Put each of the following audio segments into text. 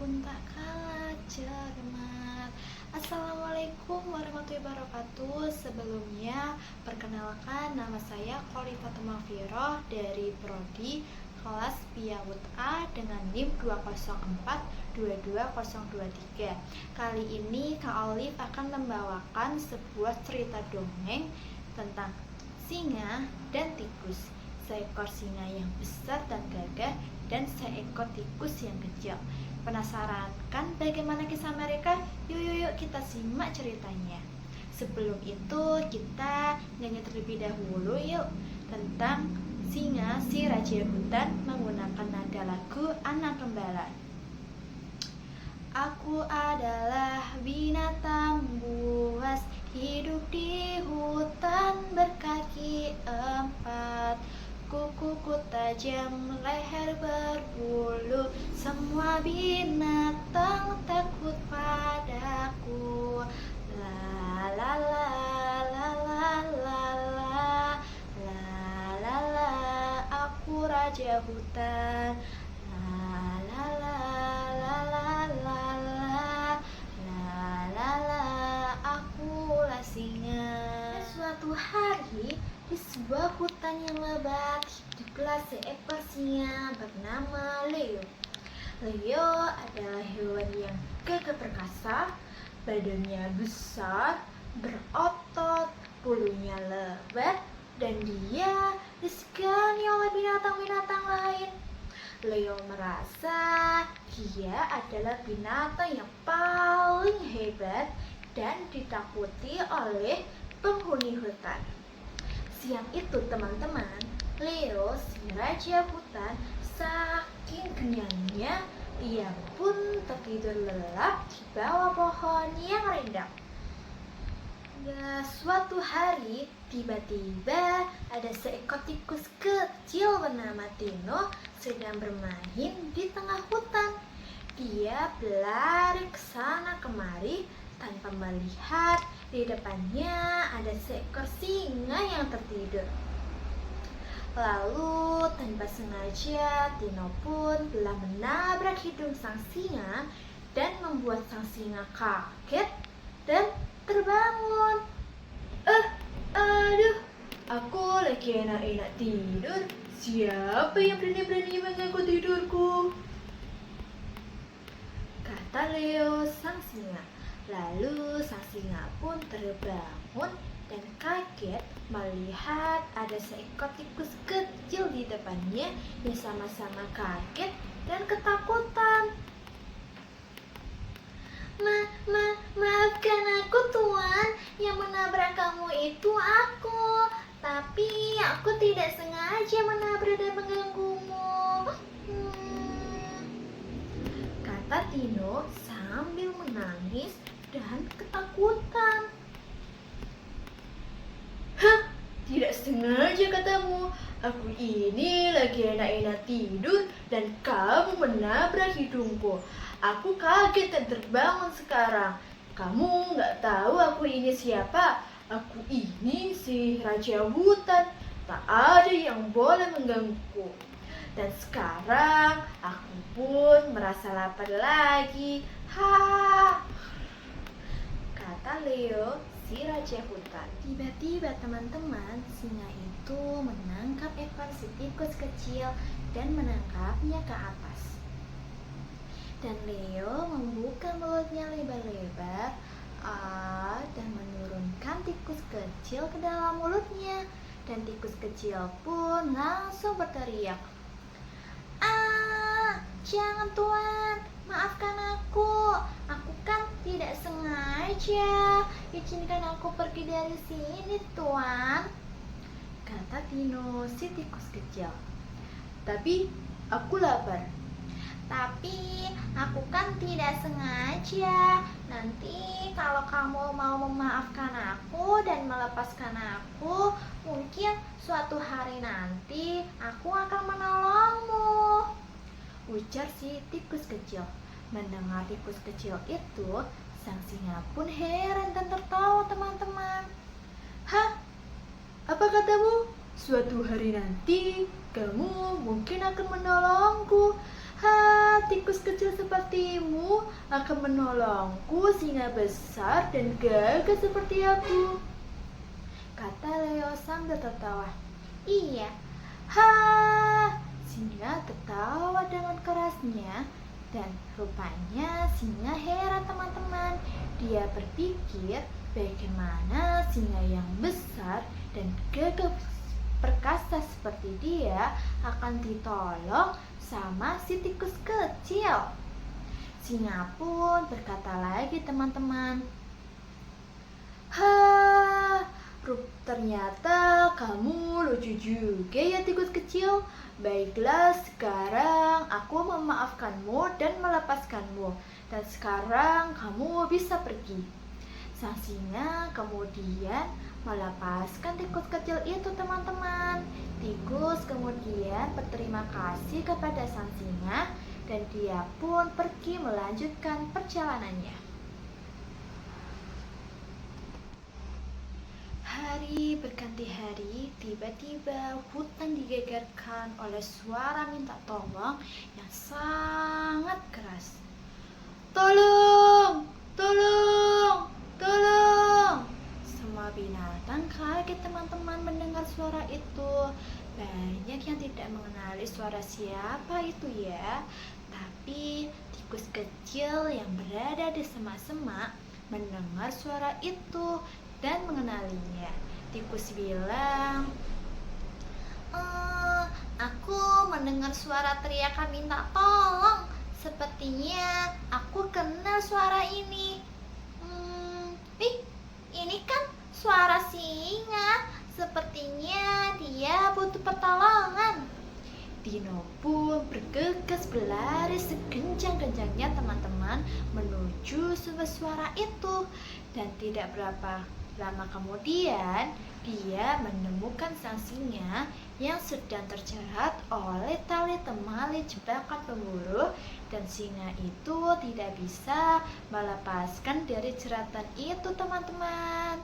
pun tak kalah cermat. Assalamualaikum warahmatullahi wabarakatuh. Sebelumnya, perkenalkan nama saya Kholifatul Maghfirah dari Prodi kelas PIAWUD A dengan NIM 204-22023. Kali ini Kak Olive akan membawakan sebuah cerita dongeng tentang singa dan tikus. Seekor singa yang besar dan gagah dan seekor tikus yang kecil. Penasaran kan bagaimana kisah mereka? Yuk kita simak ceritanya. Sebelum itu kita nyanyi terlebih dahulu yuk tentang singa si raja hutan menggunakan nada lagu Anak Gembala. Aku adalah binatang buas, hidup di hutan berkaki empat. Kukuku tajam, leher berbulu, semua binatang takut padaku. La la la la la la la la la la, aku raja hutan. La la la la la la la la la, akulah singa. Suatu hari di sebuah hutan yang lebat hiduplah seekor singa bernama Leo. Leo adalah hewan yang gagah perkasa, badannya besar, berotot, bulunya lebat, dan dia disegani oleh binatang-binatang lain. Leo merasa dia adalah binatang yang paling hebat dan ditakuti oleh penghuni hutan. Siang itu teman-teman, Leo si raja hutan saking kenyangnya ia pun tertidur lelap di bawah pohon yang rindang. Suatu hari tiba-tiba ada seekor tikus kecil bernama Tino sedang bermain di tengah hutan. Dia berlari ke sana kemari tanpa melihat di depannya ada seekor singa yang tertidur. Lalu tanpa sengaja Tino pun telah menabrak hidung sang singa dan membuat sang singa kaget dan terbangun. Aduh, aku lagi enak-enak tidur. Siapa yang berani-berani mengganggu tidurku? Kata Leo sang singa. Lalu sang singa pun terbangun dan kaget melihat ada seekor tikus kecil di depannya yang sama-sama kaget dan ketakutan. Maafkan aku tuan, yang menabrak kamu itu aku. Tapi aku tidak sengaja menabrak dan mengganggumu. Kata Tino sambil menangis dan ketakutan. Tidak sengaja katamu. Aku ini lagi enak-enak tidur dan kamu menabrak hidungku. Aku kaget dan terbangun sekarang. Kamu nggak tahu aku ini siapa? Aku ini si raja hutan. Tak ada yang boleh menggangguku. Dan sekarang aku pun merasa lapar lagi. Kata Leo si raja hutan. Tiba-tiba teman-teman, singa itu menangkap ekor si tikus kecil dan menangkapnya ke atas. Dan Leo membuka mulutnya lebar-lebar dan menurunkan tikus kecil ke dalam mulutnya. Dan tikus kecil pun langsung berteriak, jangan tuan, maafkan aku kan tidak sengaja. Izinkan aku pergi dari sini tuan, kata Tino si tikus kecil. Tapi aku lapar. Tapi aku kan tidak sengaja. Nanti kalau kamu mau memaafkan aku dan melepaskan aku, mungkin suatu hari nanti aku akan menolongmu, ujar si tikus kecil. Mendengar tikus kecil itu, sang singa pun heran dan tertawa teman-teman. Apa katamu? Suatu hari nanti kamu mungkin akan menolongku. tikus kecil sepertimu akan menolongku singa besar dan gagah seperti aku, kata Leo sambil tertawa. Iya, ha! Singa tertawa dengan kerasnya dan rupanya singa heran teman-teman. Dia berpikir bagaimana singa yang besar dan gagah perkasa seperti dia akan ditolong sama si tikus kecil. Singa pun berkata lagi teman-teman, ternyata kamu lucu juga ya tikus kecil. Baiklah, sekarang aku memaafkanmu dan melepaskanmu. Dan sekarang kamu bisa pergi. Sang singa kemudian melepaskan tikus kecil itu teman-teman. Tikus kemudian berterima kasih kepada sang singa dan dia pun pergi melanjutkan perjalanannya. Hari berganti hari, tiba-tiba hutan digegerkan oleh suara minta tolong yang sangat keras. Tolong! Tolong! Tolong! Semua binatang kaget teman-teman mendengar suara itu. Banyak yang tidak mengenali suara siapa itu ya. Tapi tikus kecil yang berada di semak-semak mendengar suara itu dan mengenalinya. Tikus bilang, aku mendengar suara teriakan minta tolong. Sepertinya aku kenal suara ini. Ini kan suara singa. Sepertinya dia butuh pertolongan. Dino pun bergegas berlari sekencang-kencangnya teman-teman menuju sumber suara itu. Dan tidak berapa lama kemudian dia menemukan sang singa yang sedang terjerat oleh tali temali jebakan pemburu, dan singa itu tidak bisa melepaskan dari jeratan itu teman-teman.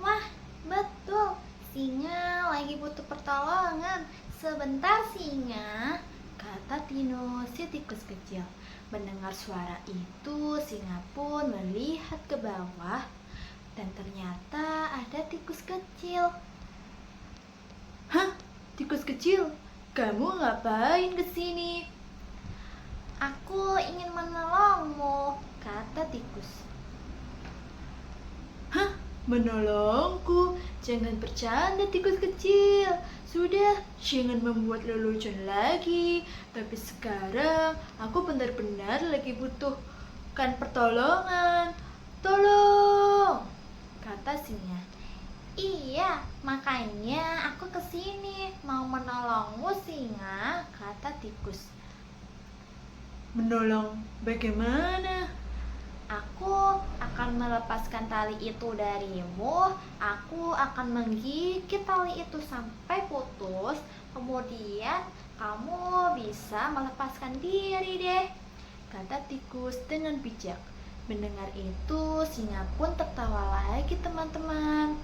Wah, betul, singa lagi butuh pertolongan. Sebentar singa, kata Tino si tikus kecil. Mendengar suara itu, singa pun melihat ke bawah dan ternyata ada tikus kecil. Hah, tikus kecil, kamu ngapain kesini? Aku ingin menolongmu, kata tikus. Hah, menolongku? Jangan bercanda tikus kecil. Sudah, jangan membuat lelucon lagi. Tapi sekarang aku benar-benar lagi butuhkan pertolongan. Tolong, kata singa. Iya, makanya aku kesini mau menolongmu singa, kata tikus. Menolong bagaimana? Aku akan melepaskan tali itu darimu. Aku akan menggigit tali itu sampai putus. Kemudian kamu bisa melepaskan diri deh, kata tikus dengan bijak. Mendengar itu, singa pun tertawa lagi teman-teman.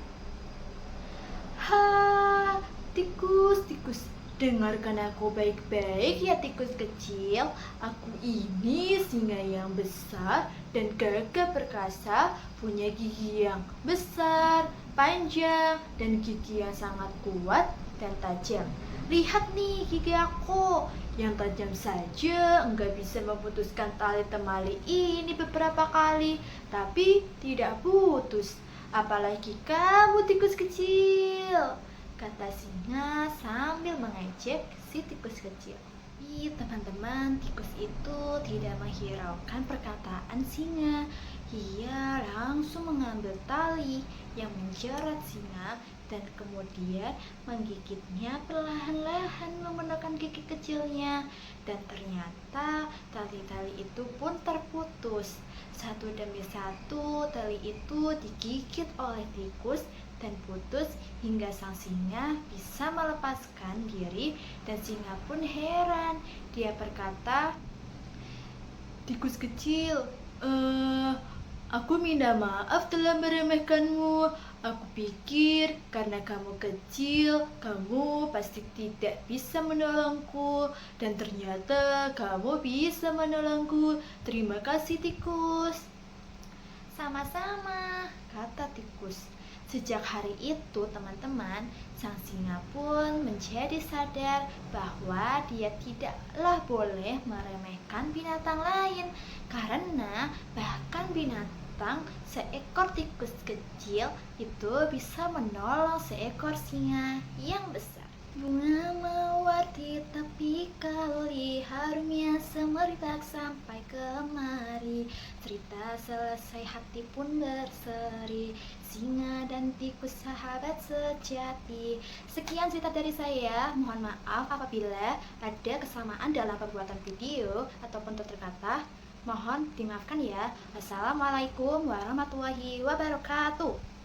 Tikus, dengarkan aku baik-baik ya tikus kecil. Aku ini singa yang besar dan gagah perkasa, punya gigi yang besar, panjang, dan gigi yang sangat kuat dan tajam. Lihat nih gigi aku, yang tajam saja enggak bisa memutuskan tali temali ini beberapa kali, tapi tidak putus. Apalagi kamu tikus kecil, kata singa sambil mengejek si tikus kecil. Teman-teman, tikus itu tidak menghiraukan perkataan singa. Ia langsung mengambil tali yang menjerat singa dan kemudian menggigitnya perlahan-lahan menggunakan gigi kecilnya. Dan ternyata tali-tali itu pun terputus. Satu demi satu tali itu digigit oleh tikus dan putus hingga sang singa bisa melepaskan diri, dan singa pun heran. Dia berkata, tikus kecil, Aku minta maaf telah meremehkanmu. Aku pikir karena kamu kecil, kamu pasti tidak bisa menolongku. Dan ternyata kamu bisa menolongku. Terima kasih, tikus. Sama-sama, kata tikus. Sejak hari itu, teman-teman, sang singa pun menjadi sadar bahwa dia tidaklah boleh meremehkan binatang lain, karena bahkan binatang seekor tikus kecil itu bisa menolong seekor singa yang besar. Bunga mawar di tepi kali, harumnya semerbak sampai kemari. Cerita selesai, hati pun berseri. Singa dan tikus sahabat sejati. Sekian cerita dari saya. Mohon maaf apabila ada kesamaan dalam pembuatan video ataupun tutur kata. Mohon dimaafkan ya. Wassalamualaikum warahmatullahi wabarakatuh.